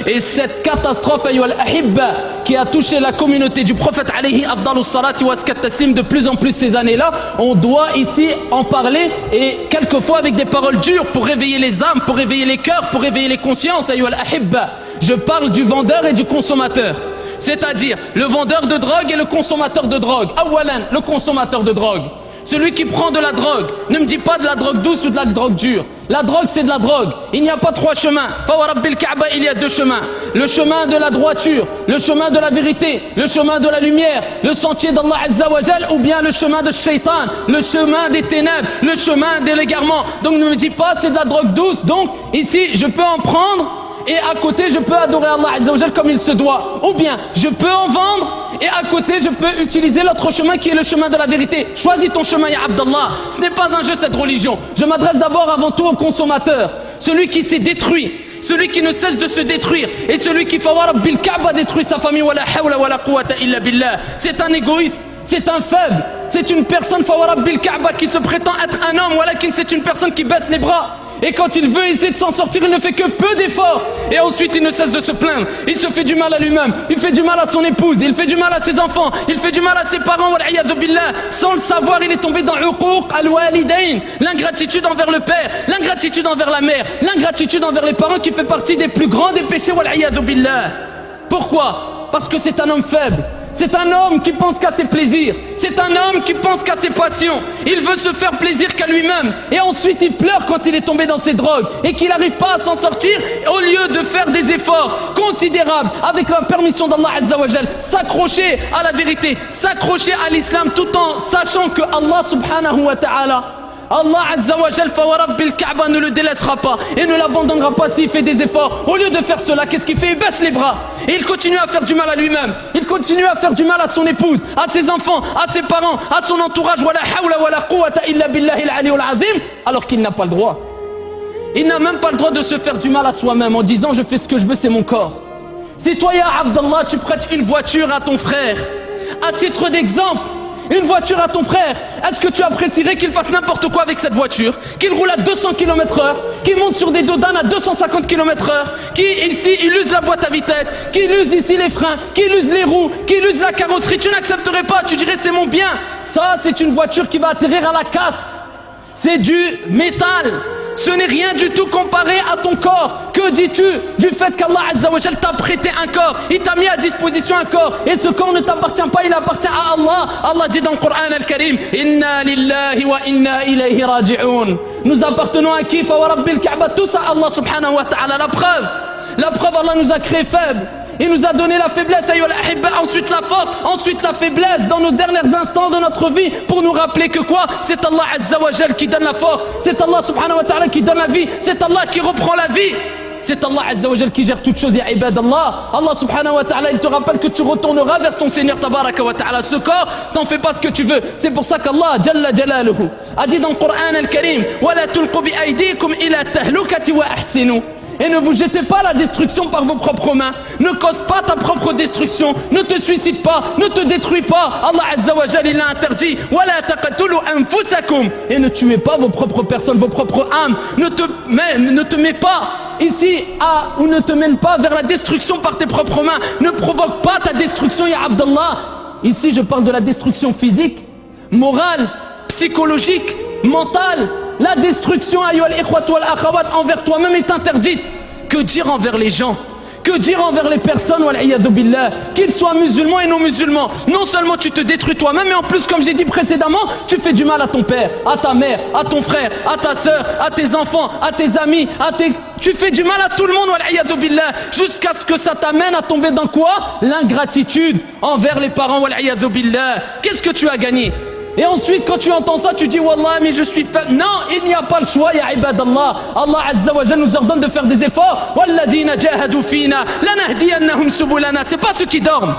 Et cette catastrophe, ayyuhal ahibba, qui a touché la communauté du prophète alayhi afdalus salati wa askat taslim de plus en plus ces années-là, on doit ici en parler, et quelquefois avec des paroles dures pour réveiller les âmes, pour réveiller les cœurs, pour réveiller les consciences, ayyuhal ahibba. Je parle du vendeur et du consommateur. C'est-à-dire le vendeur de drogue et le consommateur de drogue. Awalan, le consommateur de drogue. Celui qui prend de la drogue. Ne me dis pas de la drogue douce ou de la drogue dure. La drogue, c'est de la drogue. Il n'y a pas trois chemins. Fawarabbil Kaaba, il y a deux chemins. Le chemin de la droiture, le chemin de la vérité, le chemin de la lumière, le sentier d'Allah Azza wa Jal, ou bien le chemin de Shaitan, le chemin des ténèbres, le chemin de l'égarement. Donc ne me dis pas c'est de la drogue douce. Donc ici, je peux en prendre et à côté, je peux adorer Allah Azza wa Jal comme il se doit. Ou bien, je peux en vendre et à côté, je peux utiliser l'autre chemin qui est le chemin de la vérité. Choisis ton chemin, ya Abdallah. Ce n'est pas un jeu, cette religion. Je m'adresse d'abord avant tout au consommateur. Celui qui s'est détruit. Celui qui ne cesse de se détruire. Et celui qui, fawarabbil Kaaba, détruit sa famille. Wala hawla wala quwwata illa billah. C'est un égoïste. C'est un faible. C'est une personne, fawarabbil Kaaba, qui se prétend être un homme. Walakin, c'est une personne qui baisse les bras. Et quand il veut essayer de s'en sortir, il ne fait que peu d'efforts. Et ensuite, il ne cesse de se plaindre. Il se fait du mal à lui-même. Il fait du mal à son épouse. Il fait du mal à ses enfants. Il fait du mal à ses parents. Sans le savoir, il est tombé dans uquq al-walidain. L'ingratitude envers le père. L'ingratitude envers la mère. L'ingratitude envers les parents qui fait partie des plus grands des péchés. Pourquoi? Parce que c'est un homme faible. C'est un homme qui pense qu'à ses plaisirs. C'est un homme qui pense qu'à ses passions. Il veut se faire plaisir qu'à lui-même. Et ensuite il pleure quand il est tombé dans ses drogues et qu'il n'arrive pas à s'en sortir, au lieu de faire des efforts considérables avec la permission d'Allah Azza wa Jal, s'accrocher à la vérité, s'accrocher à l'islam, tout en sachant que Allah subhanahu wa ta'ala, Allah Azza wa Jal, fawarabbil Kaaba, ne le délaissera pas et ne l'abandonnera pas s'il fait des efforts. Au lieu de faire cela, qu'est-ce qu'il fait? Il baisse les bras et il continue à faire du mal à lui-même. Il continue à faire du mal à son épouse, à ses enfants, à ses parents, à son entourage. Wala hawla wala quwwata illa billahi al-aliyyul azim. Alors qu'il n'a pas le droit. Il n'a même pas le droit de se faire du mal à soi-même en disant je fais ce que je veux, c'est mon corps. Si toi, ya Abdallah, tu prêtes une voiture à ton frère, à titre d'exemple, une voiture à ton frère, est-ce que tu apprécierais qu'il fasse n'importe quoi avec cette voiture, qu'il roule à 200 km/h, qu'il monte sur des dodanes à 250 km/h, qu'il ici il use la boîte à vitesse, qu'il use ici les freins, qu'il use les roues, qu'il use la carrosserie? Tu n'accepterais pas, tu dirais c'est mon bien. Ça, c'est une voiture qui va atterrir à la casse. C'est du métal. Ce n'est rien du tout comparé à ton corps. Que dis-tu du fait qu'Allah Azza wa Jal t'a prêté un corps? Il t'a mis à disposition un corps. Et ce corps ne t'appartient pas, il appartient à Allah. Allah dit dans le Coran al-Karim, Inna lillahi wa inna ilayhi raji'un. Nous appartenons à qui? Fawarabbil Kaaba, tous à Allah subhanahu wa ta'ala. La preuve, Allah nous a créés faibles. Il nous a donné la faiblesse, ayyuhal ahibba, ensuite la force, ensuite la faiblesse dans nos derniers instants de notre vie pour nous rappeler que quoi? C'est Allah Azza wa Jal qui donne la force, c'est Allah subhanahu wa ta'ala qui donne la vie, c'est Allah qui reprend la vie. C'est Allah Azza wa Jal qui gère toutes choses, ya ibadallah. Allah subhanahu wa ta'ala, il te rappelle que tu retourneras vers ton Seigneur tabaraka wa ta'ala. Ce corps, t'en fais pas ce que tu veux. C'est pour ça qu'Allah Jalla Jalaluhu a dit dans le Coran al-Karim, wa la tulqu bi aydikum ila tahlukati wa ahsinu. Et ne vous jetez pas la destruction par vos propres mains. Ne cause pas ta propre destruction. Ne te suicide pas. Ne te détruis pas. Allah Azza wa Jal, il a interdit. Wala taqtulu anfusakum. Et ne tuez pas vos propres personnes, vos propres âmes. Ne te mets pas ici ou ne te mène pas vers la destruction par tes propres mains. Ne provoque pas ta destruction, ya Abdallah. Ici, je parle de la destruction physique, morale, psychologique, mentale. La destruction, ayyuhal ikhwat wal akhawat, envers toi-même est interdite. Que dire envers les gens? Que dire envers les personnes, wal iyadhu billah, qu'ils soient musulmans et non musulmans? Non seulement tu te détruis toi-même, mais en plus, comme j'ai dit précédemment, tu fais du mal à ton père, à ta mère, à ton frère, à ta soeur, à tes enfants, à tes amis, tu fais du mal à tout le monde, wal iyadhu billah, jusqu'à ce que ça t'amène à tomber dans quoi? L'ingratitude envers les parents, wal iyadhu billah. Qu'est-ce que tu as gagné? Et ensuite, quand tu entends ça, tu dis Wallah, mais je suis faible. Non, il n'y a pas le choix, ya ibadallah. Allah Azza wa Jal nous ordonne de faire des efforts. Walladhina jahadu fina lanahdiyannahum subulana. C'est pas ceux qui dorment,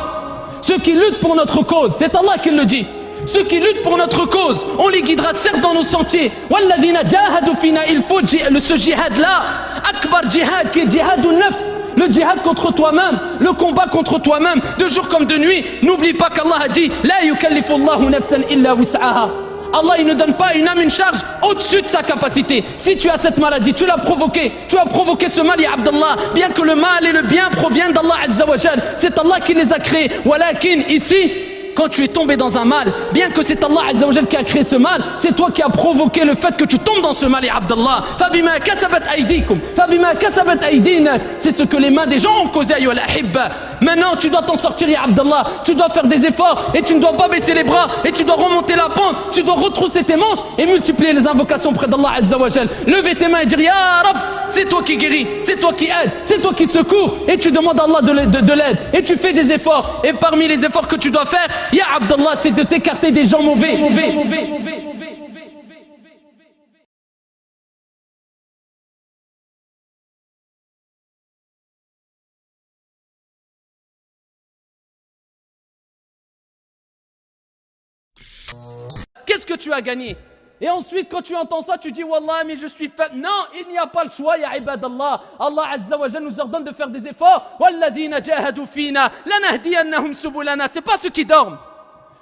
ceux qui luttent pour notre cause. C'est Allah qui le dit. Ceux qui luttent pour notre cause, on les guidera certes dans nos sentiers. Walladhina jahadu fina. Il faut ce djihad-là, akbar djihad, qui est djihad ou nafs. Le djihad contre toi-même, le combat contre toi-même, de jour comme de nuit. N'oublie pas qu'Allah a dit La yukallifu Allahu nafsan illa wus'aha. Allah il ne donne pas à une âme une charge au-dessus de sa capacité. Si tu as cette maladie, tu l'as provoquée, tu as provoqué ce mal, ya Abdallah, bien que le mal et le bien proviennent d'Allah Azza wa Jal, c'est Allah qui les a créés. Walakin ici, quand tu es tombé dans un mal, bien que c'est Allah Azza wa Jal qui a créé ce mal, c'est toi qui as provoqué le fait que tu tombes dans ce mal, ya Abdallah. Fabima kasabat aydikum, fabima kasabat aydinas, c'est ce que les mains des gens ont causé, ayyuhal ahibba. Maintenant, tu dois t'en sortir, ya Abdallah. Tu dois faire des efforts et tu ne dois pas baisser les bras et tu dois remonter la pente. Tu dois retrousser tes manches et multiplier les invocations près d'Allah Azza wa Jal. Lever tes mains et dire Ya Rab, c'est toi qui guéris, c'est toi qui aides, c'est toi qui secours. Et tu demandes à Allah de l'aide et tu fais des efforts. Et parmi les efforts que tu dois faire, ya Abdallah, c'est de t'écarter des gens mauvais. Qu'est-ce que tu as gagné? Et ensuite, quand tu entends ça, tu dis Wallah, mais je suis faible. Non, il n'y a pas le choix, ya ibadallah. Allah Azza wa Jal nous ordonne de faire des efforts. Walladhina jahadu fina lanahdiyannahum subulana. C'est pas ceux qui dorment,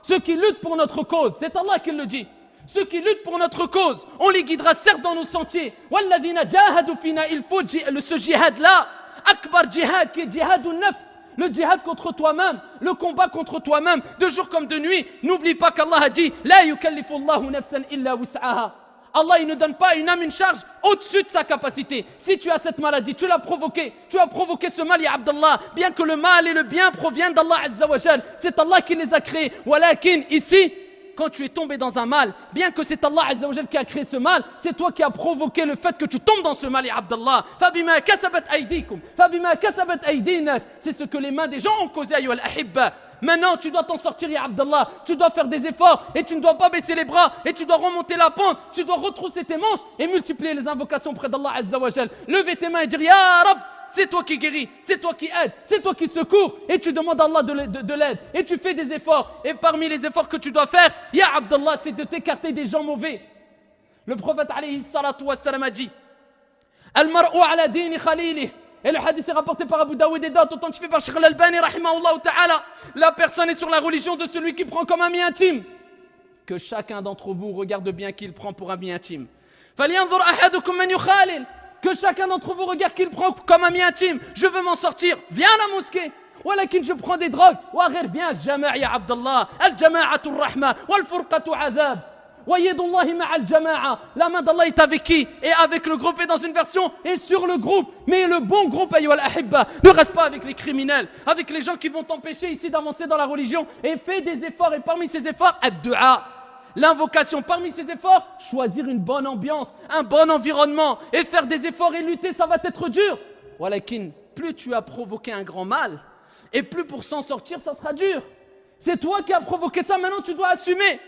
ceux qui luttent pour notre cause. C'est Allah qui le dit. Ceux qui luttent pour notre cause, on les guidera certes dans nos sentiers. Walladhina jahadu fina. Il faut ce djihad-là, akbar djihad, qui est djihadun nafs. Le djihad contre toi-même, le combat contre toi-même, de jour comme de nuit. N'oublie pas qu'Allah a dit La yukallifu Allahu nafsan illa wus'aha. Allah il ne donne pas à une âme une charge au-dessus de sa capacité. Si tu as cette maladie, tu l'as provoquée, tu as provoqué ce mal, ya Abdallah. Bien que le mal et le bien proviennent d'Allah Azza wa Jal, c'est Allah qui les a créés. Walakin ici, quand tu es tombé dans un mal, bien que c'est Allah Azza wa Jal qui a créé ce mal, c'est toi qui as provoqué le fait que tu tombes dans ce mal, ya Abdallah. Fabima kasabat aydikum, fabima kasabat aydinas, c'est ce que les mains des gens ont causé, ayyuhal ahibba. Maintenant, tu dois t'en sortir, ya Abdallah. Tu dois faire des efforts et tu ne dois pas baisser les bras et tu dois remonter la pente. Tu dois retrousser tes manches et multiplier les invocations près d'Allah Azza wa Jal. Lever tes mains et dire Ya Rab, c'est toi qui guéris, c'est toi qui aides, c'est toi qui secours. Et tu demandes à Allah de l'aide et tu fais des efforts. Et parmi les efforts que tu dois faire, ya Abdallah, c'est de t'écarter des gens mauvais. Le prophète alayhi salatu wassalam a dit Al-mar'u ala dini khalilih. Et le hadith est rapporté par Abu Daoud et d'autres, authentifié par Sheikh Al-Albani rahimahullah ta'ala. La personne est sur la religion de celui qui prend comme ami intime. Que chacun d'entre vous regarde bien qui il prend pour ami intime. Falyanzur ahadukum man yukhalil. Que chacun d'entre vous regarde qui il prend comme ami intime. Je veux m'en sortir, viens à la mosquée. Walakin je prends des drogues. Wa ghir, viens jama' ya Abdallah. Al-jama'atu rahma wal furqatu azab. La main d'Allah est avec qui? Et avec le groupe, et dans une version, et sur le groupe. Mais le bon groupe, ayyuhal ahibba, ne reste pas avec les criminels, avec les gens qui vont t'empêcher ici d'avancer dans la religion. Et fais des efforts, et parmi ces efforts, ad-du'a, l'invocation. Parmi ces efforts, choisir une bonne ambiance, un bon environnement, et faire des efforts et lutter, ça va être dur. Walakin, plus tu as provoqué un grand mal, et plus pour s'en sortir, ça sera dur. C'est toi qui as provoqué ça, maintenant tu dois assumer.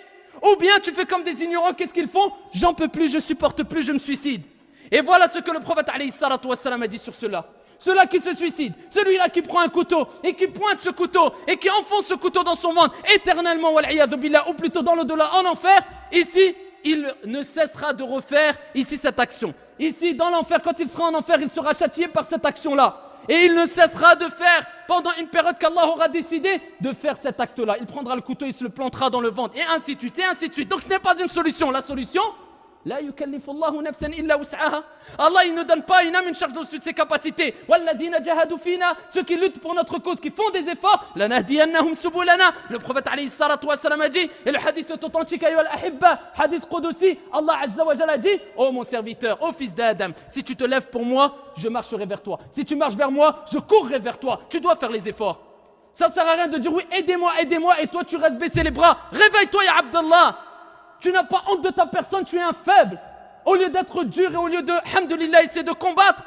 Ou bien tu fais comme des ignorants, qu'est-ce qu'ils font? J'en peux plus, je supporte plus, je me suicide. Et voilà ce que le prophète alayhi salatu wassalam a dit sur cela. Ceux-là qui se suicident, celui-là qui prend un couteau et qui pointe ce couteau et qui enfonce ce couteau dans son ventre éternellement, wal'iyadhu billah, ou plutôt dans l'au-delà, en enfer, ici, il ne cessera de refaire ici cette action. Ici, dans l'enfer, quand il sera en enfer, il sera châtié par cette action-là. Et il ne cessera de faire, pendant une période qu'Allah aura décidé, de faire cet acte-là. Il prendra le couteau, il se le plantera dans le ventre, et ainsi de suite, et ainsi de suite. Donc ce n'est pas une solution. La solution, la yukallifu Allahu nafsan illa wus'aha. Allah, il ne donne pas à une âme une charge au-dessus de ses capacités. Walladhina jahadu fina, ceux qui luttent pour notre cause, qui font des efforts, lanahdiyannahum subulana. Le prophète alayhi salatu wassalam a dit, et le hadith est authentique, ayyuhal ahibba, hadith qudusi, Allah Azza wa Jalla a dit, ô mon serviteur, ô fils d'Adam, si tu te lèves pour moi, je marcherai vers toi. Si tu marches vers moi, je courrai vers toi. Tu dois faire les efforts. Ça ne sert à rien de dire oui, aidez-moi, aidez-moi, et toi tu restes baisser les bras. Réveille-toi, ya Abdallah. Tu n'as pas honte de ta personne, tu es un faible. Au lieu d'être dur et au lieu de, alhamdoulilah, essayer de combattre,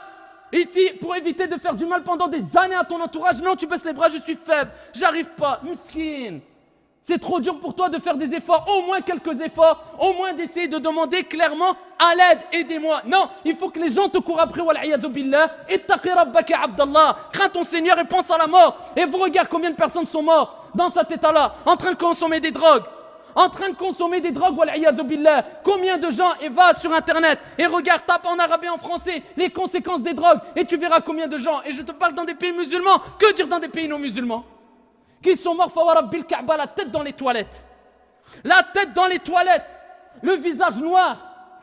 ici, pour éviter de faire du mal pendant des années à ton entourage, non, tu baisses les bras, je suis faible, j'arrive pas, miskin. C'est trop dur pour toi de faire des efforts, au moins quelques efforts, au moins d'essayer de demander clairement à l'aide, aidez-moi. Non, il faut que les gens te courent après, wal'iyadhu billah, ittaqi rabbaka Abdallah, crains ton Seigneur et pense à la mort. Et vous regardez combien de personnes sont mortes dans cet état-là, en train de consommer des drogues. En train de consommer des drogues, wal'iyadhu billah. Combien de gens, et va sur internet et regarde, tape en arabe et en français les conséquences des drogues et tu verras combien de gens, et je te parle dans des pays musulmans, que dire dans des pays non musulmans, qui sont morts, fawarabbil Kaaba, la tête dans les toilettes. La tête dans les toilettes. le visage noir,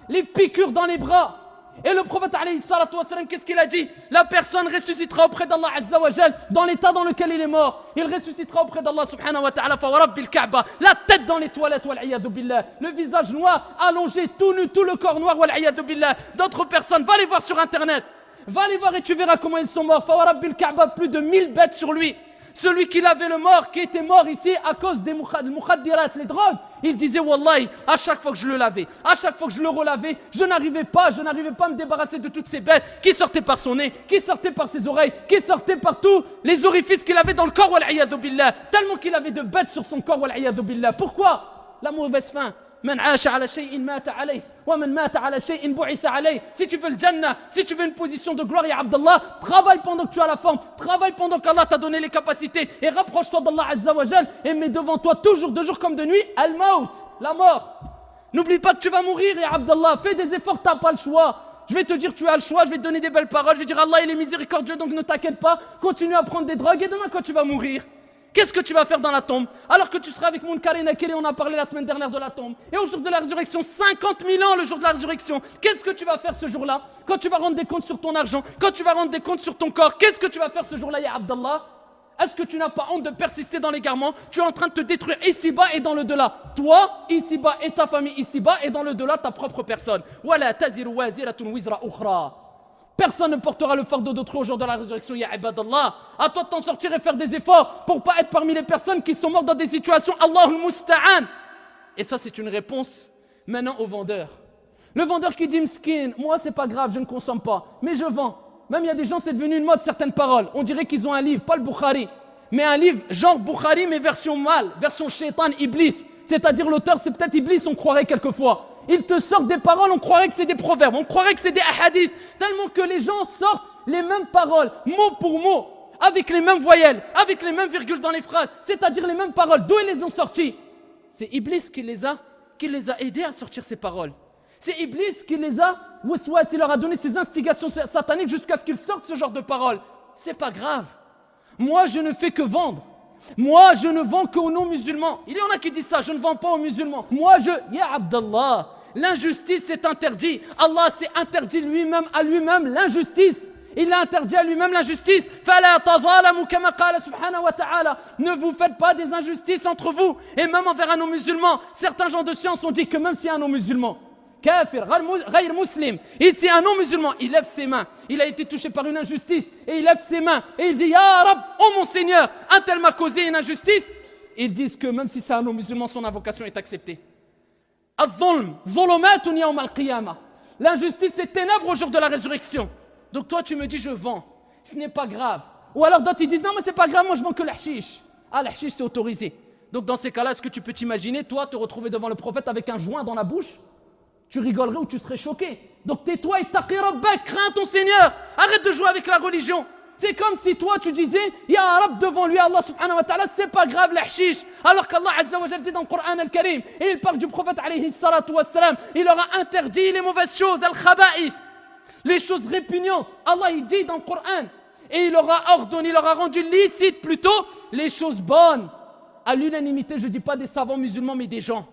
les piqûres dans les bras. Et le prophète alayhi salatu wassalam, qu'est-ce qu'il a dit? La personne ressuscitera auprès d'Allah azza wa jal dans l'état dans lequel il est mort. Il ressuscitera auprès d'Allah subhanahu wa ta'ala, fa wa rabbil ka'ba, la tête dans les toilettes, wal iyadhu billah, le visage noir, allongé, tout nu, tout le corps noir, wal iyadhu billah. D'autres personnes, va les voir sur internet, va les voir et tu verras comment ils sont morts. Fa wa rabbil ka'ba, plus de 1000 bêtes sur lui. Celui qui lavait le mort, qui était mort ici à cause des mukhaddirat, les drogues, il disait wallahi, à chaque fois que je le lavais, à chaque fois que je le relavais, je n'arrivais pas à me débarrasser de toutes ces bêtes qui sortaient par son nez, qui sortaient par ses oreilles, qui sortaient par tous les orifices qu'il avait dans le corps, wal-iyadhu billah, tellement qu'il avait de bêtes sur son corps, wal-iyadhu billah. Pourquoi? La mauvaise fin. Man 'asha 'ala shay'in mata 'alayh wa man mata 'ala shay'in bu'itha 'alayh. Si tu veux le Jannah, si tu veux une position de gloire, ya Abdallah, travaille pendant que tu as la forme, travaille pendant qu'Allah t'a donné les capacités et rapproche-toi d'Allah azza wa jal et mets devant toi toujours de jour comme de nuit al-maut, la mort. N'oublie pas que tu vas mourir, ya Abdallah, fais des efforts, t'as pas le choix. Je vais te dire tu as le choix, je vais te donner des belles paroles, je vais dire Allah il est miséricordieux donc ne t'inquiète pas, continue à prendre des drogues et demain quand tu vas mourir, qu'est-ce que tu vas faire dans la tombe? Alors que tu seras avec Munkar et Nakir, on a parlé la semaine dernière de la tombe. Et au jour de la résurrection, 50 000 ans le jour de la résurrection. Qu'est-ce que tu vas faire ce jour-là? Quand tu vas rendre des comptes sur ton argent, quand tu vas rendre des comptes sur ton corps, qu'est-ce que tu vas faire ce jour-là, ya Abdallah? Est-ce que tu n'as pas honte de persister dans l'égarement? Tu es en train de te détruire ici-bas et dans le delà. Toi, ici-bas et ta famille ici-bas et dans le delà, ta propre personne. Wala taziru waziratun wizra ukhra. Personne ne portera le fardeau d'autrui au jour de la résurrection, ya ibadallah. À toi de t'en sortir et faire des efforts pour ne pas être parmi les personnes qui sont mortes dans des situations Allahul Musta'an. Et ça, c'est une réponse maintenant au vendeur. Le vendeur qui dit Mskin, moi c'est pas grave, je ne consomme pas, mais je vends. Même il y a des gens, c'est devenu une mode, certaines paroles. On dirait qu'ils ont un livre, pas le Bukhari, mais un livre genre Bukhari, mais version mal, version shaitan, Iblis. C'est-à-dire l'auteur, c'est peut-être Iblis, on croirait quelquefois. Ils te sortent des paroles, on croirait que c'est des proverbes, on croirait que c'est des hadiths, tellement que les gens sortent les mêmes paroles, mot pour mot, avec les mêmes voyelles, avec les mêmes virgules dans les phrases, c'est-à-dire les mêmes paroles. D'où ils les ont sorties? C'est Iblis qui les a aidés à sortir ces paroles. C'est Iblis qui les a, il leur a donné ces instigations sataniques jusqu'à ce qu'ils sortent ce genre de paroles. C'est pas grave. Moi, je ne fais que vendre. Moi, je ne vends qu'aux non-musulmans. Il y en a qui disent ça, je ne vends pas aux musulmans. Moi, ya Abdallah, l'injustice est interdit. Allah s'est interdit lui-même à lui-même l'injustice. Il a interdit à lui-même l'injustice. فَلَا تَظَالَمُوا كَمَا قَالَ سُبْحَانَهُ وَتَعَالَى. Ne vous faites pas des injustices entre vous. Et même envers un non-musulman. Certains gens de science ont dit que même si un non-musulman, kafir, ghayr muslim, et si un non-musulman, il lève ses mains, il a été touché par une injustice, et il lève ses mains, et il dit, Ya Rab, oh mon Seigneur, un tel m'a causé une injustice, ils disent que même si c'est un non-musulman, son invocation est acceptée. L'injustice, c'est ténèbres au jour de la résurrection. Donc toi, tu me dis, je vends, ce n'est pas grave. Ou alors d'autres, ils disent, non, mais c'est pas grave, moi je vends que l'hashish. Ah, l'hashish, c'est autorisé. Donc dans ces cas-là, est-ce que tu peux t'imaginer, toi, te retrouver devant le prophète avec un joint dans la bouche? Tu rigolerais ou tu serais choqué. Donc tais-toi et taqi rabbak, crains ton Seigneur. Arrête de jouer avec la religion. C'est comme si toi tu disais, Ya Rab, devant lui, Allah subhanahu wa ta'ala, c'est pas grave l'hashish. Alors qu'Allah azza wa jalla dit dans le Coran al-Karim, et il parle du prophète alayhi salatu wassalam, il leur a interdit les mauvaises choses, al-khaba'ith, les choses répugnantes. Allah il dit dans le Coran, et il leur a ordonné, il leur a rendu licite plutôt les choses bonnes. À l'unanimité, je ne dis pas des savants musulmans, mais des gens,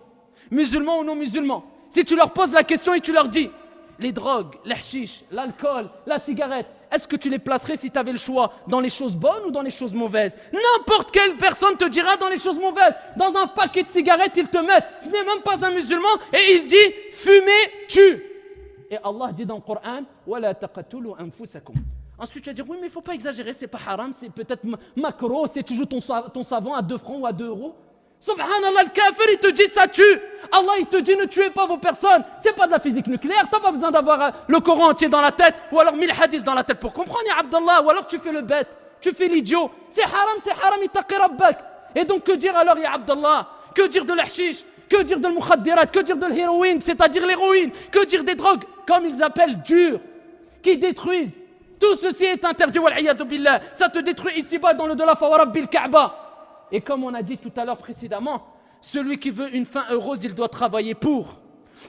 musulmans ou non musulmans. Si tu leur poses la question et tu leur dis, les drogues, l'hashish, l'alcool, la cigarette, est-ce que tu les placerais si tu avais le choix dans les choses bonnes ou dans les choses mauvaises? N'importe quelle personne te dira dans les choses mauvaises. Dans un paquet de cigarettes, ils te mettent. Ce n'est même pas un musulman et il dit, fumez, tue. Et Allah dit dans le Coran, وَلَا تَقَتُلُوا أَنفُسَكُمْ. Ensuite, tu vas dire, oui, mais il ne faut pas exagérer, c'est pas haram, c'est peut-être macro, c'est tu joues ton savon à 2 francs ou à 2 euros. Subhanallah, le kafir, il te dit ça tue. Allah, il te dit ne tuez pas vos personnes. C'est pas de la physique nucléaire. T'as pas besoin d'avoir le Coran entier dans la tête ou alors 1000 hadiths dans la tête pour comprendre, ya Abdallah. Ou alors tu fais le bête, tu fais l'idiot. C'est haram, ittaqi rabbak. Et donc, que dire alors, ya Abdallah? Que dire de l'hashish? Que dire de l'mukhaddirat? Que dire de l'héroïne, c'est-à-dire l'héroïne? Que dire des drogues, comme ils appellent dures, qui détruisent? Tout ceci est interdit, wal iyadu billah. Ça te détruit ici-bas dans le delà, fa wa rabbil Ka'ba. Et comme on a dit tout à l'heure précédemment, celui qui veut une fin heureuse, il doit travailler pour.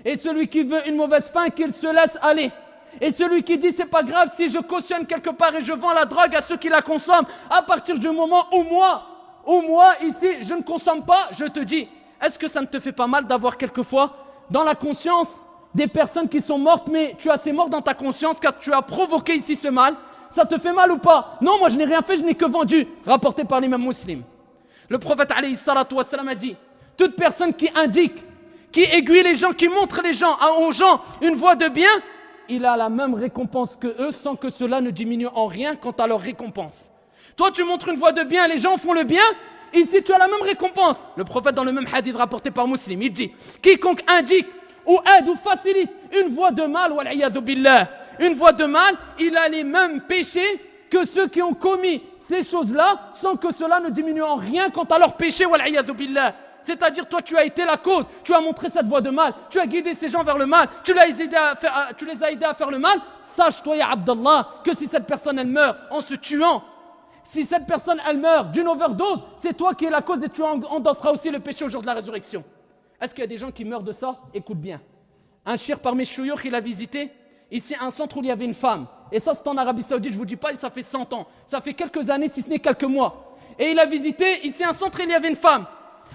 Et celui qui veut une mauvaise fin, qu'il se laisse aller. Et celui qui dit, c'est pas grave si je cautionne quelque part et je vends la drogue à ceux qui la consomment, à partir du moment où moi, ici, je ne consomme pas, je te dis, est-ce que ça ne te fait pas mal d'avoir quelquefois dans la conscience des personnes qui sont mortes, mais tu as ces morts dans ta conscience car tu as provoqué ici ce mal. Ça te fait mal ou pas? Non, moi je n'ai rien fait, je n'ai que vendu. Rapporté par l'imam Muslim. Le prophète alayhi salatu wassalam a dit, toute personne qui indique, qui aiguille les gens, qui montre aux gens une voie de bien, il a la même récompense que eux sans que cela ne diminue en rien quant à leur récompense. Toi tu montres une voie de bien, les gens font le bien, ici tu as la même récompense. Le prophète dans le même hadith rapporté par Muslim, il dit, quiconque indique ou aide ou facilite une voie de mal, wal'iyadhu billah, une voie de mal, il a les mêmes péchés que ceux qui ont commis ces choses-là sans que cela ne diminue en rien quant à leur péché, wal'iyadhu billah. C'est-à-dire, toi, tu as été la cause, tu as montré cette voie de mal, tu as guidé ces gens vers le mal, tu les as aidés à faire le mal. Sache-toi, ya Abdallah, que si cette personne, elle meurt en se tuant, si cette personne, elle meurt d'une overdose, c'est toi qui es la cause et tu endosseras aussi le péché au jour de la résurrection. Est-ce qu'il y a des gens qui meurent de ça? Écoute bien. Un cheikh parmi chouyours, il a visité ici un centre où il y avait une femme. Et ça, c'est en Arabie Saoudite, je ne vous dis pas, ça fait 100 ans. Ça fait quelques années, si ce n'est quelques mois. Et il a visité ici un centre où il y avait une femme.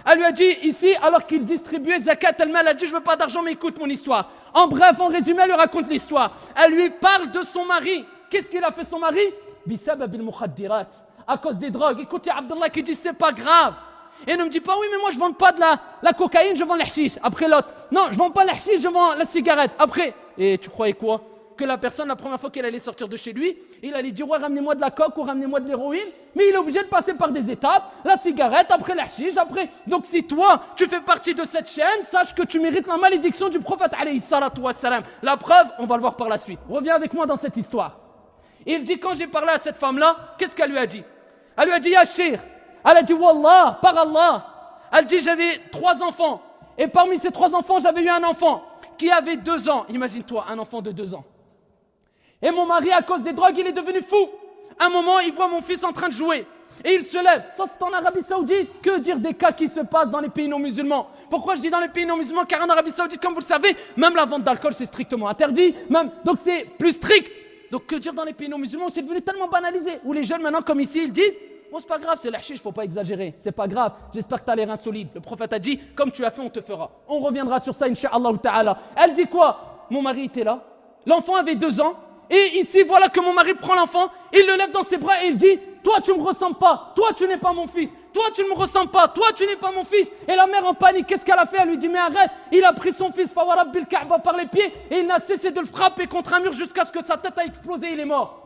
Elle lui a dit ici, alors qu'il distribuait zakat al-mal, elle a dit, je veux pas d'argent, mais écoute mon histoire. En bref, en résumé, elle lui raconte l'histoire. Elle lui parle de son mari. Qu'est-ce qu'il a fait son mari? Bisabab al-mukhaddirat. À cause des drogues. Écoutez, Abdallah qui dit, c'est pas grave. Et ne me dis pas, oui, mais moi je vends pas de la cocaïne, je vends l'hashish. Après l'autre, non, je vends pas l'hashish, je vends la cigarette. Après, et tu croyais quoi? Que la personne, la première fois qu'elle allait sortir de chez lui, il allait dire, ouais, ramenez-moi de la coke ou ramenez-moi de l'héroïne. Mais il est obligé de passer par des étapes, la cigarette, après l'hashish, après. Donc si toi, tu fais partie de cette chaîne, sache que tu mérites la malédiction du prophète alayhi salatu wassalam. La preuve, on va le voir par la suite. Reviens avec moi dans cette histoire. Il dit, quand j'ai parlé à cette femme-là, qu'est-ce qu'elle lui a dit? Elle lui a dit, ya shir. Elle a dit, wallah, par Allah. Elle dit, j'avais 3 enfants. Et parmi ces 3 enfants, j'avais eu un enfant qui avait 2 ans. Imagine-toi, un enfant de 2 ans. Et mon mari, à cause des drogues, il est devenu fou. Un moment, il voit mon fils en train de jouer. Et il se lève. Ça, c'est en Arabie Saoudite. Que dire des cas qui se passent dans les pays non musulmans? Pourquoi je dis dans les pays non musulmans? Car en Arabie Saoudite, comme vous le savez, même la vente d'alcool, c'est strictement interdit. Donc c'est plus strict. Donc que dire dans les pays non musulmans? C'est devenu tellement banalisé. Où les jeunes, maintenant, comme ici, ils disent, bon, c'est pas grave, c'est l'hashish, faut pas exagérer. C'est pas grave, j'espère que tu as les reins solides. Le prophète a dit, comme tu as fait, on te fera. On reviendra sur ça, incha'Allah ta'ala. Elle dit quoi? Mon mari était là. L'enfant avait 2 ans. Et ici, voilà que mon mari prend l'enfant, il le lève dans ses bras et il dit, toi tu ne me ressembles pas, toi tu n'es pas mon fils, toi tu ne me ressembles pas, toi tu n'es pas mon fils. Et la mère en panique, qu'est-ce qu'elle a fait? Elle lui dit, mais arrête, il a pris son fils Fawarabbil Ka'ba par les pieds et il n'a cessé de le frapper contre un mur jusqu'à ce que sa tête a explosé, il est mort.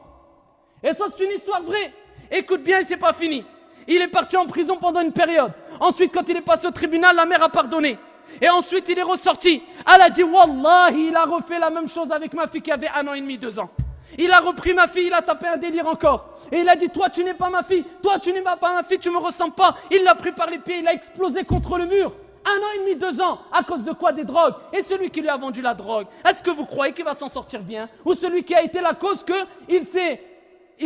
Et ça c'est une histoire vraie. Écoute bien, et c'est pas fini. Il est parti en prison pendant une période. Ensuite, quand il est passé au tribunal, la mère a pardonné. Et ensuite, il est ressorti. Elle a dit, Wallahi, il a refait la même chose avec ma fille qui avait 1 an et demi, 2 ans. Il a repris ma fille, il a tapé un délire encore. Et il a dit, toi, tu n'es pas ma fille. Toi, tu n'es pas ma fille, tu me ressembles pas. Il l'a pris par les pieds, il a explosé contre le mur. 1 an et demi, 2 ans. À cause de quoi? Des drogues. Et celui qui lui a vendu la drogue, est-ce que vous croyez qu'il va s'en sortir bien? Ou celui qui a été la cause qu'il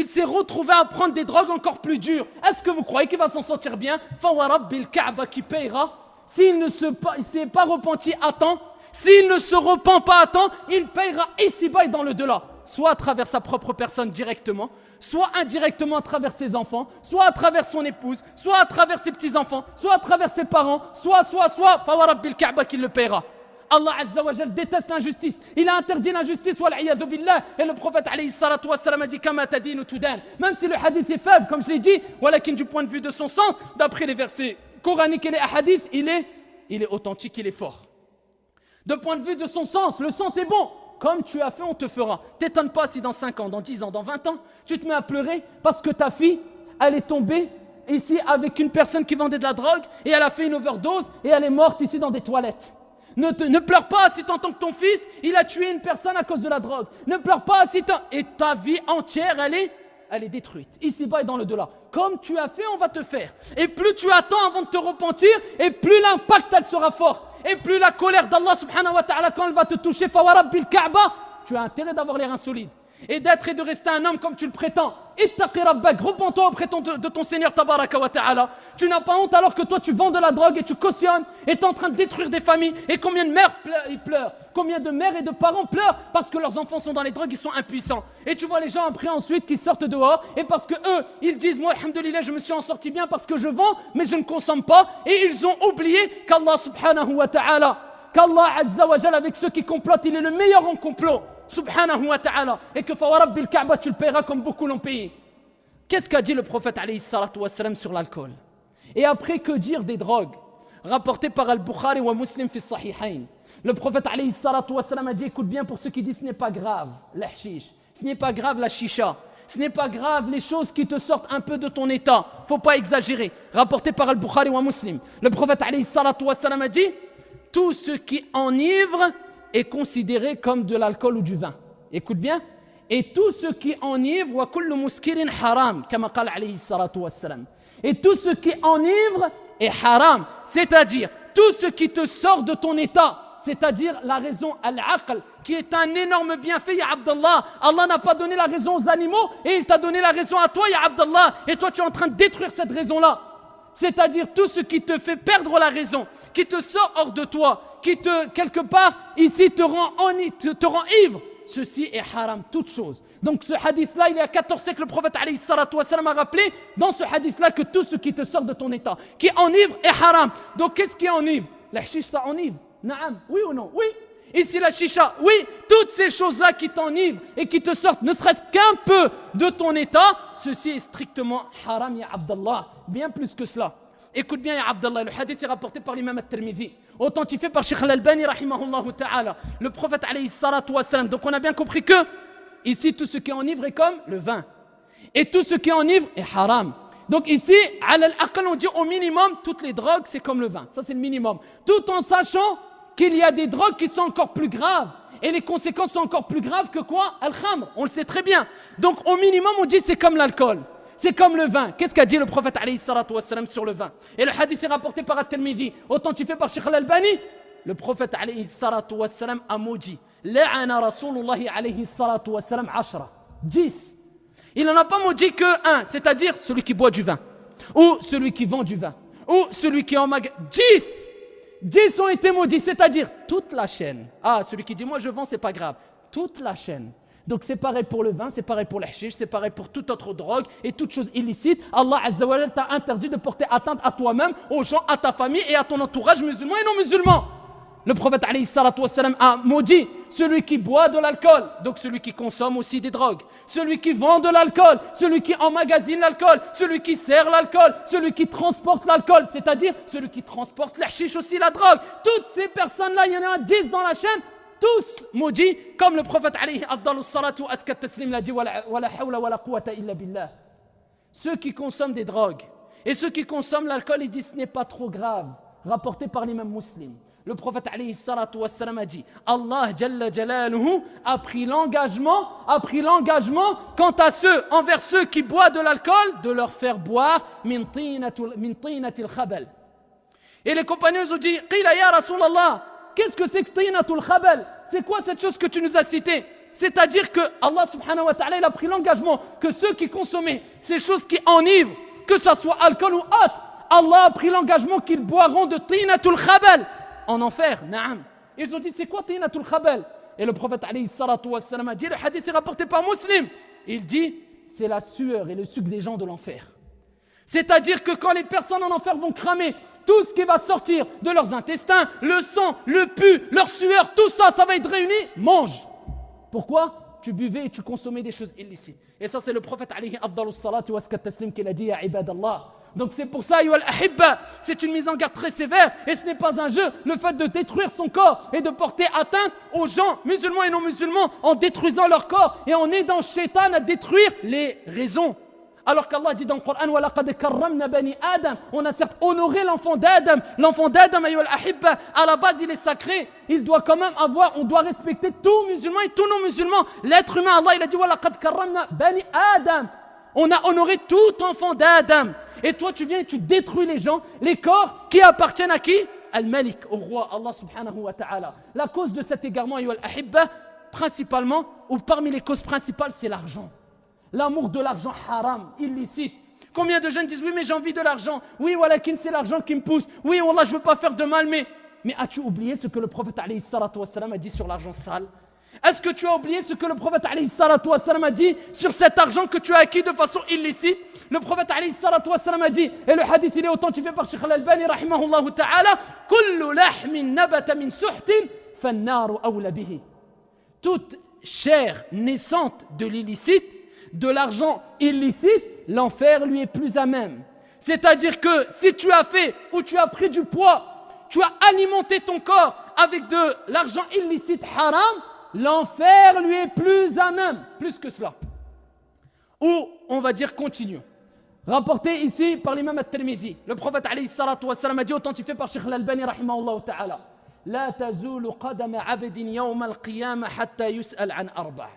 s'est retrouvé à prendre des drogues encore plus dures? Est-ce que vous croyez qu'il va s'en sortir bien? Fawarabbil Ka'ba qui payera. S'il ne s'est pas repenti à temps, s'il ne se repent pas à temps, il payera ici-bas et dans le delà. Soit à travers sa propre personne directement, soit indirectement à travers ses enfants, soit à travers son épouse, soit à travers ses petits-enfants, soit à travers ses parents, soit, Fawarabbil Ka'ba qui le payera. Allah Azza wa Jal déteste l'injustice. Il a interdit l'injustice, wal'iyadhu billah. Et le prophète alayhi salatu wa salam a dit kama tadinu tudan. Même si le hadith est faible, comme je l'ai dit, walakin du point de vue de son sens, d'après les versets coraniques et les hadiths, il est authentique, il est fort. De point de vue de son sens, le sens est bon. Comme tu as fait, on te fera. T'étonnes pas si dans 5 ans, dans 10 ans, dans 20 ans, tu te mets à pleurer parce que ta fille, elle est tombée ici avec une personne qui vendait de la drogue et elle a fait une overdose et elle est morte ici dans des toilettes. Ne pleure pas si tu entends que ton fils, il a tué une personne à cause de la drogue. Ne pleure pas si et ta vie entière, elle est détruite. Ici-bas et dans le delà. Comme tu as fait, on va te faire. Et plus tu attends avant de te repentir, et plus l'impact, elle sera fort. Et plus la colère d'Allah subhanahu wa ta'ala, quand elle va te toucher, Fawarabbil Ka'ba, tu as intérêt d'avoir les reins solides. Et d'être et de rester un homme comme tu le prétends. Ittaqi rabbak, repens-toi auprès de ton Seigneur tabaraka wa ta'ala. Tu n'as pas honte alors que toi tu vends de la drogue et tu cautionnes et tu es en train de détruire des familles. Et combien de mères pleurent? Combien de mères et de parents pleurent parce que leurs enfants sont dans les drogues, ils sont impuissants. Et tu vois les gens après ensuite qui sortent dehors et parce que eux, ils disent moi alhamdoulilah je me suis en sorti bien parce que je vends mais je ne consomme pas. Et ils ont oublié qu'Allah subhanahu wa ta'ala qu'Allah Azza wa Jal avec ceux qui complotent, il est le meilleur en complot, subhanahu wa ta'ala, et que Fawarabbil Kaaba, tu le paieras comme beaucoup l'ont payé. Qu'est-ce qu'a dit le prophète alayhi salatu wassalam sur l'alcool? Et après, que dire des drogues? Rapporté par Al-Bukhari wa Muslim fi Sahihain. Le prophète alayhi salatu wassalam a dit, écoute bien pour ceux qui disent ce n'est pas grave, l'hashish, ce n'est pas grave la chicha, ce n'est pas grave les choses qui te sortent un peu de ton état, faut pas exagérer. Rapporté par Al-Bukhari wa Muslim. Le prophète alayhi salatu wassalam a dit, tout ce qui enivre est considéré comme de l'alcool ou du vin. Écoute bien. Et tout ce qui enivre, wa kullu muskirin haram, kama qala alayhi salatu wassalam. Et tout ce qui enivre est haram, c'est-à-dire tout ce qui te sort de ton état, c'est-à-dire la raison al-aql, qui est un énorme bienfait, ya Abdallah. Allah n'a pas donné la raison aux animaux et il t'a donné la raison à toi, ya Abdallah. Et toi, tu es en train de détruire cette raison-là. C'est-à-dire tout ce qui te fait perdre la raison, qui te sort hors de toi, qui te, quelque part, ici, te rend ivre. Ceci est haram, toute chose. Donc ce hadith-là, il y a 14 siècles, le prophète alayhi salatu wassalam a rappelé dans ce hadith-là que tout ce qui te sort de ton état, qui enivre, est haram. Donc qu'est-ce qui enivre? La chicha, ça enivre. Naam, oui ou non? Oui. Ici la chicha, oui. Toutes ces choses-là qui t'enivrent et qui te sortent, ne serait-ce qu'un peu de ton état, ceci est strictement haram, ya Abdallah. Bien plus que cela. Écoute bien, ya Abdallah, le hadith est rapporté par l'imam al-Tirmidhi, authentifié par Sheikh al-Albani, rahimahullah ta'ala, le prophète alayhi salatu wassalam. Donc on a bien compris que, ici, tout ce qui enivre est comme le vin. Et tout ce qui enivre est haram. Donc ici, ala al-aqal, on dit au minimum, toutes les drogues, c'est comme le vin. Ça, c'est le minimum. Tout en sachant qu'il y a des drogues qui sont encore plus graves. Et les conséquences sont encore plus graves que quoi? Al-khamr, on le sait très bien. Donc au minimum, on dit c'est comme l'alcool. C'est comme le vin. Qu'est-ce qu'a dit le prophète alayhi salatu wassalam sur le vin? Et le hadith est rapporté par At-Tirmidhi, authentifié par Sheikh al-Albani. Le prophète alayhi salatu wassalam a maudit. La'ana Rasulullahi alayhi salatu wassalam 10. Il n'en a pas maudit que un, c'est-à-dire celui qui boit du vin, ou celui qui vend du vin, ou celui qui est en magasin. 10 ont été maudits, c'est-à-dire toute la chaîne. Ah, celui qui dit moi je vends, c'est pas grave. Toute la chaîne. Donc c'est pareil pour le vin, c'est pareil pour le hashish, c'est pareil pour toute autre drogue et toute chose illicite. Allah Azza wa Jalla t'a interdit de porter atteinte à toi-même, aux gens, à ta famille et à ton entourage musulman et non musulman. Le prophète alayhi salatu wassalam a maudit celui qui boit de l'alcool, donc celui qui consomme aussi des drogues, celui qui vend de l'alcool, celui qui emmagasine l'alcool, celui qui sert l'alcool, celui qui transporte l'alcool, c'est-à-dire celui qui transporte le hashish aussi, la drogue. Toutes ces personnes-là, il y en a 10 dans la chaîne, tous maudits, comme le prophète alayhi afdalus salatu askat taslim l'a dit, wala hawla wala quwwata illa billah. Ceux qui consomment des drogues et ceux qui consomment l'alcool, ils disent ce n'est pas trop grave, rapporté par l'imam Muslim. Le prophète alayhi salatu wassalam a dit, Allah jalla jalaluhu a pris l'engagement quant à ceux, envers ceux qui boivent de l'alcool, de leur faire boire min tinatil khabal. Et les compagnons ont dit, qila ya Rasulallah, qu'est-ce que c'est que tinatul khabal? C'est quoi cette chose que tu nous as citée? C'est-à-dire que Allah subhanahu wa ta'ala, il a pris l'engagement que ceux qui consommaient ces choses qui enivrent, que ce soit alcool ou autre, Allah a pris l'engagement qu'ils boiront de tinatul khabal en enfer. Naam. Ils ont dit c'est quoi tinatul khabal? Et le prophète alayhi salatu wassalam a dit, le hadith est rapporté par Muslim, il dit c'est la sueur et le suc des gens de l'enfer. C'est-à-dire que quand les personnes en enfer vont cramer tout ce qui va sortir de leurs intestins, le sang, le pu, leur sueur, tout ça, ça va être réuni, mange. Pourquoi? Tu buvais et tu consommais des choses illicites. Et ça, c'est le prophète alayhi afdalus salatu waskat taslim qui l'a dit, ya ibadallah. Donc c'est pour ça, ayyuhal ahibba, c'est une mise en garde très sévère et ce n'est pas un jeu, le fait de détruire son corps et de porter atteinte aux gens, musulmans et non musulmans, en détruisant leur corps et en aidant Shaitan à détruire les raisons. Alors qu'Allah dit dans le Coran, وَلَقَدْ كَرَّمْنَا بَنِي آدَمَ, on a certes honoré l'enfant d'Adam. L'enfant d'Adam, ayyuhal ahibba, à la base il est sacré, il doit quand même avoir, on doit respecter tout musulman et tout non musulman. L'être humain, Allah il a dit وَلَقَدْ كَرَّمْنَا بَنِي آدَمَ, on a honoré tout enfant d'Adam. Et toi tu viens et tu détruis les gens, les corps qui appartiennent à qui? Al-Malik, au roi Allah subhanahu wa ta'ala. La cause de cet égarement, ayyuhal ahibba, principalement, ou parmi les causes principales, c'est l'argent. L'amour de l'argent haram, illicite. Combien de jeunes disent oui mais j'ai envie de l'argent. Oui walakin c'est l'argent qui me pousse. Oui wallah je veux pas faire de mal mais as-tu oublié ce que le prophète alayhi salatu wassalam a dit sur l'argent sale? Est-ce que tu as oublié ce que le prophète alayhi salatu wassalam a dit sur cet argent que tu as acquis de façon illicite? Le prophète alayhi salatu wassalam a dit, et le hadith il est authentifié par Cheikh Al-Albani rahimahullah ta'ala, kullu lahmin nabata min suhtin fannaru awla bihi. Toute chair naissante de l'illicite, de l'argent illicite, l'enfer lui est plus à même. C'est-à-dire que si tu as fait ou tu as pris du poids, tu as alimenté ton corps avec de l'argent illicite haram, l'enfer lui est plus à même, plus que cela. Ou on va dire continuons. Rapporté ici par l'imam At-Tirmidhi, le prophète alayhi salatu wassalam a dit, authentifié par Cheikh Al-Albani rahimahullah ta'ala, la tazulu qadama abdin yawm al-qiyamah hatta yus'al an arba'.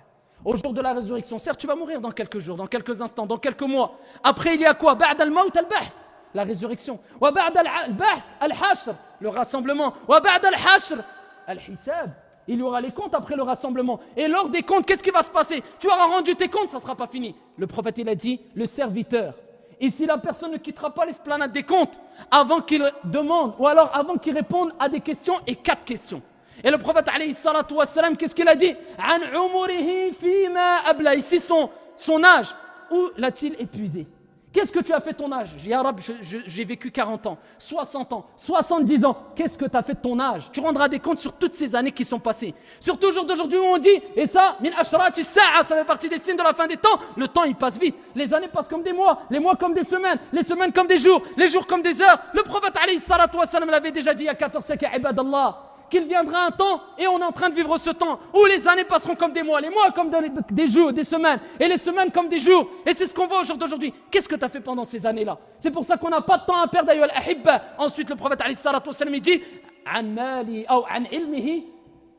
Au jour de la résurrection, certes tu vas mourir dans quelques jours, dans quelques instants, dans quelques mois. Après il y a quoi? Ba'd al-maut al-bahth, la résurrection. Wa ba'd al-bahth al-hashr, le rassemblement. Wa ba'd al-hashr al-hisab. Il y aura les comptes après le rassemblement. Et lors des comptes, qu'est-ce qui va se passer? Tu auras rendu tes comptes, ça ne sera pas fini. Le prophète, il a dit, le serviteur. Et si la personne ne quittera pas l'esplanade des comptes avant qu'il demande, ou alors avant qu'il réponde à des questions et 4 questions. Et le prophète, alayhi salatu wassalam, qu'est-ce qu'il a dit? An umurihi fima abla. Ici, son âge. Où l'a-t-il épuisé? Qu'est-ce que tu as fait de ton âge? Ya Rab, j'ai vécu 40 ans, 60 ans, 70 ans. Qu'est-ce que tu as fait de ton âge? Tu rendras des comptes sur toutes ces années qui sont passées. Surtout au jour d'aujourd'hui où on dit, et ça, min ashrati sa'a, ça fait partie des signes de la fin des temps. Le temps, il passe vite. Les années passent comme des mois, les mois comme des semaines, les semaines comme des jours, les jours comme des heures. Le prophète, alayhi salatu wassalam, l'avait déjà dit il y a 14 siècles, ibadallah, qu'il viendra un temps, et on est en train de vivre ce temps, où les années passeront comme des mois, les mois comme des jours, des semaines, et les semaines comme des jours. Et c'est ce qu'on voit au jour d'aujourd'hui. Qu'est-ce que tu as fait pendant ces années-là? C'est pour ça qu'on n'a pas de temps à perdre, ayyuhal ahibba. Ensuite, le prophète, alayhi salatu wassalam, il dit, an mali, ou an ilmihi,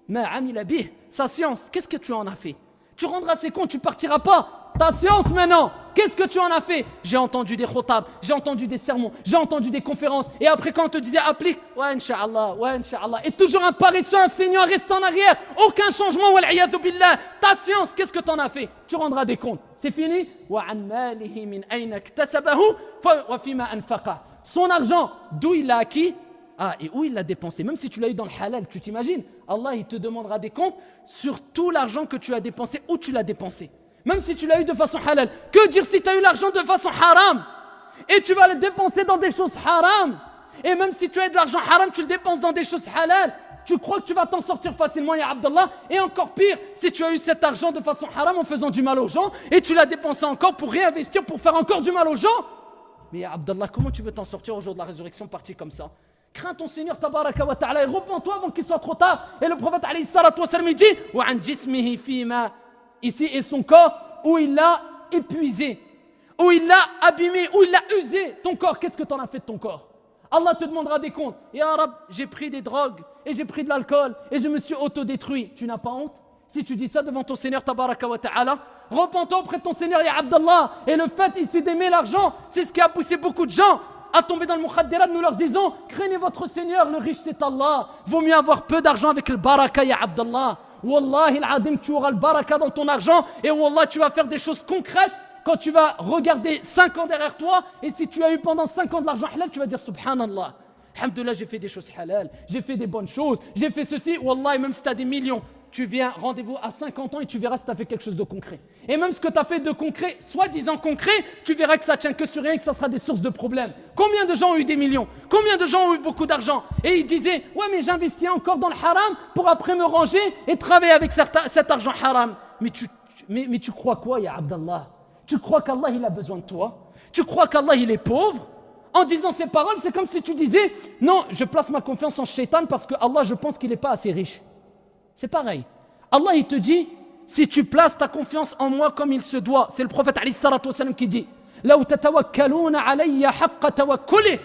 ma amila bih. Sa science, qu'est-ce que tu en as fait? Tu rendras ses comptes, tu partiras pas. Ta science maintenant, qu'est-ce que tu en as fait? J'ai entendu des khotab, j'ai entendu des sermons, j'ai entendu des conférences. Et après, quand on te disait applique, ouais, Inch'Allah, ouais, Inch'Allah. Et toujours un paresseux, un feignant, reste en arrière. Aucun changement, wal'iyadhu billah. Ta science, qu'est-ce que tu en as fait? Tu rendras des comptes. C'est fini? Wa an malihi min ayna iktasabahu wa fima anfaqa. Son argent, d'où il l'a acquis? Ah, et où il l'a dépensé? Même si tu l'as eu dans le halal, tu t'imagines? Allah, il te demandera des comptes sur tout l'argent que tu as dépensé, où tu l'as dépensé. Même si tu l'as eu de façon halal. Que dire si tu as eu l'argent de façon haram? Et tu vas le dépenser dans des choses haram. Et même si tu as de l'argent haram, tu le dépenses dans des choses halal. Tu crois que tu vas t'en sortir facilement, ya Abdallah? Et encore pire, si tu as eu cet argent de façon haram en faisant du mal aux gens, et tu l'as dépensé encore pour réinvestir, pour faire encore du mal aux gens. Mais ya Abdallah, comment tu veux t'en sortir au jour de la résurrection parti comme ça? Crains ton Seigneur tabaraka wa ta'ala et repens-toi avant qu'il soit trop tard. Et le prophète alayhi salatu wassalam dit wa an jismihi fima, ici est son corps où il l'a épuisé, où il l'a abîmé, où il l'a usé. Ton corps, qu'est-ce que tu en as fait de ton corps? Allah te demandera des comptes. Ya Rab, j'ai pris des drogues et j'ai pris de l'alcool et je me suis autodétruit. Tu n'as pas honte? Si tu dis ça devant ton Seigneur tabaraka wa ta'ala, repens-toi auprès de ton Seigneur, ya Abdallah. Et le fait ici d'aimer l'argent, c'est ce qui a poussé beaucoup de gens à tomber dans le mukhaddirat. Nous leur disons, craignez votre Seigneur, le riche c'est Allah. Vaut mieux avoir peu d'argent avec le baraka, ya Abdallah. Wallahi al-adim, tu auras le baraka dans ton argent et wallah, tu vas faire des choses concrètes quand tu vas regarder 5 ans derrière toi. Et si tu as eu pendant 5 ans de l'argent halal, tu vas dire subhanallah, alhamdoulilah, j'ai fait des choses halal, j'ai fait des bonnes choses, j'ai fait ceci. Wallah, même si tu as des millions, tu viens, rendez-vous à 50 ans et tu verras si tu as fait quelque chose de concret. Et même ce que tu as fait de concret, soi-disant concret, tu verras que ça tient que sur rien et que ça sera des sources de problèmes. Combien de gens ont eu des millions? Combien de gens ont eu beaucoup d'argent? Et ils disaient, ouais mais j'investis encore dans le haram pour après me ranger et travailler avec cet argent haram. Mais tu crois quoi, ya Abdallah? Tu crois qu'Allah il a besoin de toi? Tu crois qu'Allah il est pauvre? En disant ces paroles, c'est comme si tu disais, non, je place ma confiance en Shaitan parce que Allah, je pense qu'il n'est pas assez riche. C'est pareil. Allah, il te dit, si tu places ta confiance en moi comme il se doit, c'est le prophète alayhi salatu wassalam qui dit, لَوْ تَتَوَكَّلُونَ عَلَيَّ حَقَّ تَوَكُّلِهِ.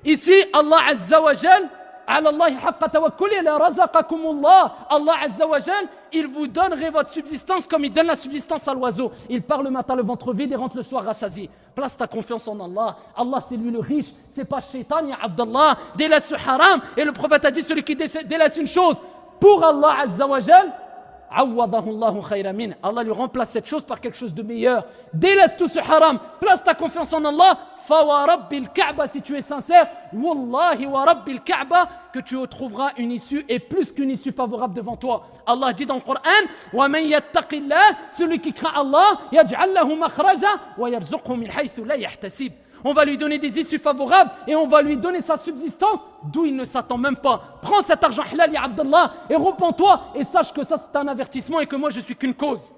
Ici, Allah Azza wa Jal, ala Allah haqqa tawakkuli la razaqakumullah. Allah Azza wa Jal, il vous donnerait votre subsistance comme il donne la subsistance à l'oiseau. Il part le matin le ventre vide et rentre le soir rassasié. Place ta confiance en Allah. Allah c'est lui le riche, c'est pas Shaitan, ya Abdallah. Délaisse ce haram. Et le prophète a dit, celui qui délaisse une chose pour Allah Azza wa Jal, awadahu Allahu khayran min. Allah lui remplace cette chose par quelque chose de meilleur. Délaisse tout ce haram, place ta confiance en Allah. Fa wa rabbil Kaaba, si tu es sincère, wallahi wa rabbil Kaaba, que tu trouveras une issue et plus qu'une issue favorable devant toi. Allah dit dans le Coran, wa man yattaqillah, celui qui craint Allah, yaj'al lahu makhraja wa yarzuqhu min haythu la yahtasib. On va lui donner des issues favorables et on va lui donner sa subsistance d'où il ne s'attend même pas. Prends cet argent halal, ya Abdallah, et repens-toi et sache que ça c'est un avertissement et que moi je suis qu'une cause.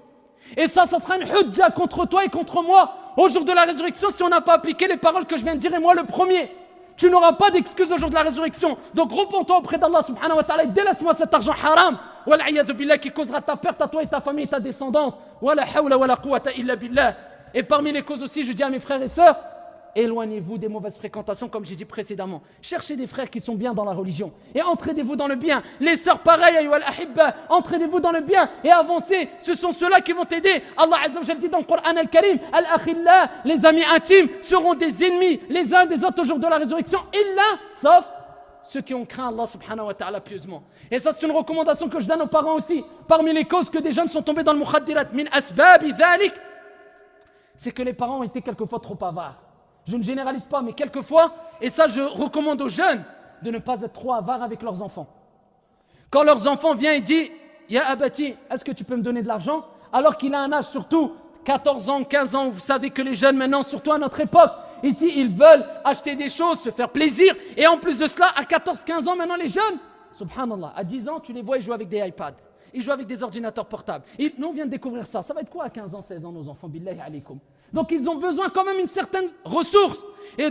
Et ça sera une hujja contre toi et contre moi. Au jour de la résurrection, si on n'a pas appliqué les paroles que je viens de dire, et moi le premier, tu n'auras pas d'excuse au jour de la résurrection. Donc repens-toi auprès d'Allah subhanahu wa ta'ala et délaisse-moi cet argent haram. Wal'iyadhu billah, qui causera ta perte à toi et ta famille et ta descendance. Wala hawla wala quwwata illa billah. Et parmi les causes aussi, je dis à mes frères et sœurs, éloignez-vous des mauvaises fréquentations, comme j'ai dit précédemment. Cherchez des frères qui sont bien dans la religion et entraînez-vous dans le bien. Les sœurs, pareil, ayyuhal ahibba, entraînez-vous dans le bien et avancez. Ce sont ceux-là qui vont t'aider. Allah Azza wa Jalla dit dans le Coran al-Karim, al-akhillah, les amis intimes seront des ennemis les uns des autres au jour de la résurrection, illa, sauf ceux qui ont craint Allah subhanahu wa ta'ala pieusement. Et ça, c'est une recommandation que je donne aux parents aussi. Parmi les causes que des jeunes sont tombés dans le mukhaddirat, min asbabi dhalik, c'est que les parents ont été quelquefois trop avares. Je ne généralise pas, mais quelquefois, et ça je recommande aux jeunes, de ne pas être trop avares avec leurs enfants. Quand leurs enfants viennent et disent, Ya Abati, est-ce que tu peux me donner de l'argent? Alors qu'il a un âge, surtout 14 ans, 15 ans, vous savez que les jeunes maintenant, surtout à notre époque, ici ils veulent acheter des choses, se faire plaisir, et en plus de cela, à 14-15 ans maintenant les jeunes, subhanallah, à 10 ans tu les vois, ils jouent avec des iPads, ils jouent avec des ordinateurs portables. Et nous on vient de découvrir ça, ça va être quoi à 15 ans, 16 ans nos enfants, billahi alaykoum. Donc ils ont besoin quand même d'une certaine ressource et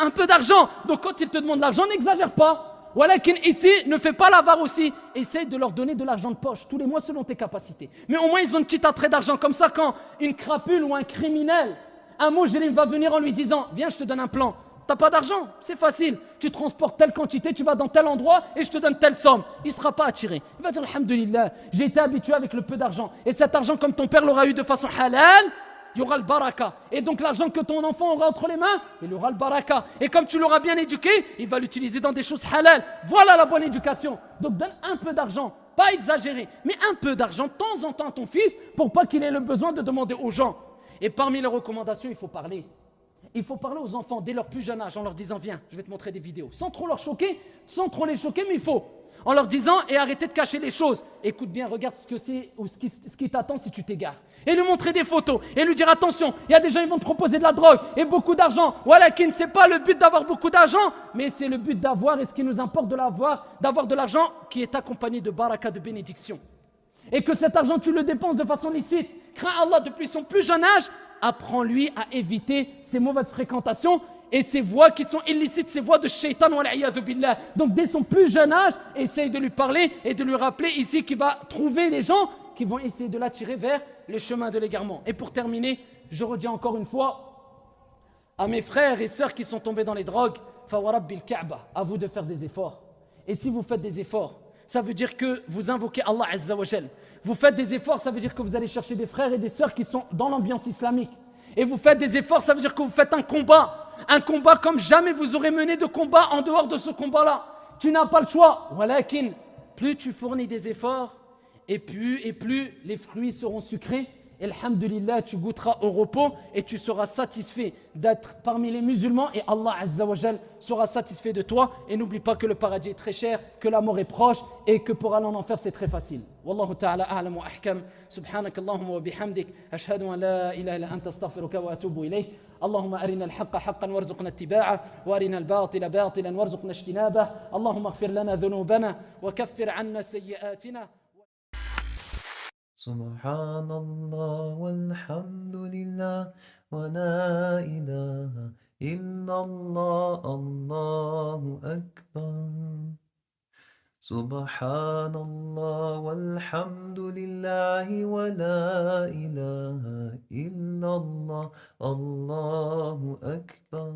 un peu d'argent. Donc quand ils te demandent de l'argent, n'exagère pas. Walakin ici, ne fais pas l'avare aussi. Essaye de leur donner de l'argent de poche tous les mois selon tes capacités. Mais au moins ils ont un petit attrait d'argent. Comme ça, quand une crapule ou un criminel, un mujrim va venir en lui disant, viens je te donne un plan. T'as pas d'argent, c'est facile. Tu transportes telle quantité, tu vas dans tel endroit et je te donne telle somme. Il ne sera pas attiré. Il va dire, alhamdulillah, j'ai été habitué avec le peu d'argent. Et cet argent, comme ton père l'aura eu de façon halal, il y aura le baraka. Et donc l'argent que ton enfant aura entre les mains, il aura le baraka. Et comme tu l'auras bien éduqué, il va l'utiliser dans des choses halal. Voilà la bonne éducation. Donc donne un peu d'argent, pas exagéré, mais un peu d'argent de temps en temps à ton fils pour pas qu'il ait le besoin de demander aux gens. Et parmi les recommandations, il faut parler. Il faut parler aux enfants dès leur plus jeune âge en leur disant, viens, je vais te montrer des vidéos. Sans trop leur choquer, sans trop les choquer, mais il faut. En leur disant, et arrêtez de cacher les choses. Écoute bien, regarde ce que c'est ou ce qui t'attend si tu t'égares. Et lui montrer des photos. Et lui dire, attention, il y a des gens qui vont te proposer de la drogue et beaucoup d'argent. Voilà, qui ne c'est pas le but d'avoir beaucoup d'argent, mais c'est le but d'avoir, et ce qui nous importe de l'avoir, d'avoir de l'argent qui est accompagné de baraka, de bénédiction. Et que cet argent, tu le dépenses de façon licite. Crains Allah depuis son plus jeune âge. Apprends-lui à éviter ces mauvaises fréquentations et ces voies qui sont illicites, ces voies de shaitan, wal'iyadhu billah. Donc dès son plus jeune âge, essaye de lui parler et de lui rappeler ici qu'il va trouver des gens qui vont essayer de l'attirer vers le chemin de l'égarement. Et pour terminer, je redis encore une fois à mes frères et sœurs qui sont tombés dans les drogues, fawarabbil Kaaba, à vous de faire des efforts. Et si vous faites des efforts, ça veut dire que vous invoquez Allah Azza wa Jal. Vous faites des efforts, ça veut dire que vous allez chercher des frères et des sœurs qui sont dans l'ambiance islamique. Et vous faites des efforts, ça veut dire que vous faites un combat comme jamais vous aurez mené de combat en dehors de ce combat-là. Tu n'as pas le choix. Walakin, plus tu fournis des efforts, et plus les fruits seront sucrés. Et alhamdulillah, tu goûteras au repos et tu seras satisfait d'être parmi les musulmans et Allah Azza wa Jal sera satisfait de toi. Et n'oublie pas que le paradis est très cher, que la mort est proche et que pour aller en enfer c'est très facile. Wallahu ta'ala a'lam wa ahkam. Subhanak Allahumma wa bihamdik. Ashhadu an la ilaha illa anta astaghfiruka wa atubu ilayk. اللهم أرنا الحق حقا وارزقنا اتباعه وأرنا الباطل باطلا وارزقنا اجتنابه اللهم اغفر لنا ذنوبنا وكفر عنا سيئاتنا سبحان الله والحمد لله ولا إله إلا الله الله أكبر سبحان الله والحمد لله ولا إله إلا الله الله أكبر